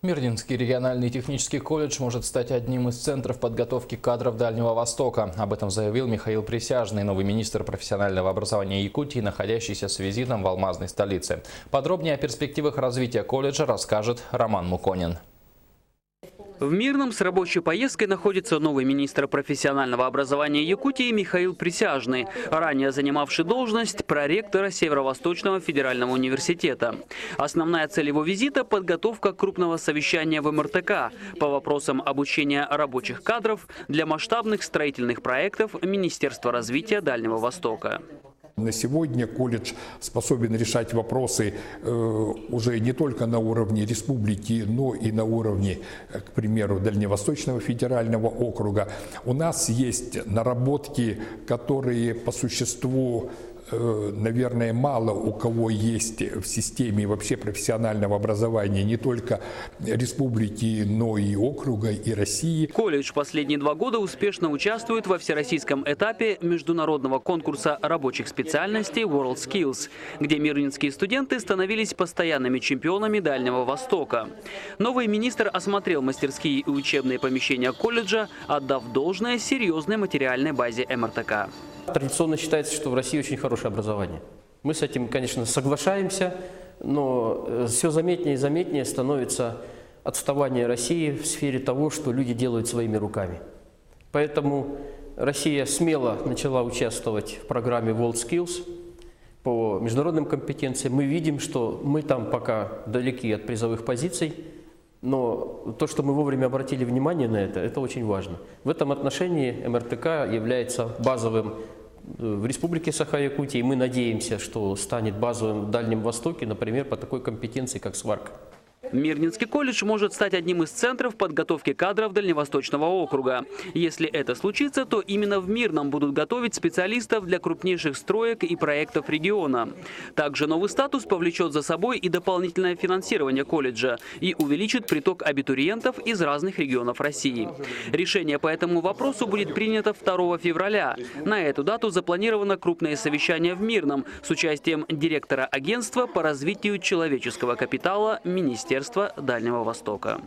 Мирнинский региональный технический колледж может стать одним из центров подготовки кадров Дальнего Востока. Об этом заявил Михаил Присяжный, новый министр профессионального образования Якутии, находящийся с визитом в алмазной столице. Подробнее о перспективах развития колледжа расскажет Роман Муконин. В Мирном с рабочей поездкой находится новый министр профессионального образования Якутии Михаил Присяжный, ранее занимавший должность проректора Северо-Восточного федерального университета. Основная цель его визита – подготовка крупного совещания в МРТК по вопросам обучения рабочих кадров для масштабных строительных проектов Министерства развития Дальнего Востока. На сегодня колледж способен решать вопросы уже не только на уровне республики, но и на уровне, к примеру, Дальневосточного федерального округа. У нас есть наработки, которые по существу, наверное, мало у кого есть в системе вообще профессионального образования не только республики, но и округа, и России. Колледж последние 2 года успешно участвует во всероссийском этапе международного конкурса рабочих специальностей WorldSkills, где мирнинские студенты становились постоянными чемпионами Дальнего Востока. Новый министр осмотрел мастерские и учебные помещения колледжа, отдав должное серьезной материальной базе МРТК. Традиционно считается, что в России очень хорошее образование. Мы с этим, конечно, соглашаемся, но все заметнее и заметнее становится отставание России в сфере того, что люди делают своими руками. Поэтому Россия смело начала участвовать в программе WorldSkills по международным компетенциям. Мы видим, что мы там пока далеки от призовых позиций, но то, что мы вовремя обратили внимание на это очень важно. В этом отношении МРТК является базовым в Республике Саха-Якутия, и мы надеемся, что станет базовым в Дальнем Востоке, например, по такой компетенции, как сварка. Мирнинский колледж может стать одним из центров подготовки кадров Дальневосточного округа. Если это случится, то именно в Мирном будут готовить специалистов для крупнейших строек и проектов региона. Также новый статус повлечет за собой и дополнительное финансирование колледжа и увеличит приток абитуриентов из разных регионов России. Решение по этому вопросу будет принято 2 февраля. На эту дату запланировано крупное совещание в Мирном с участием директора агентства по развитию человеческого капитала Министерства Дальнего Востока.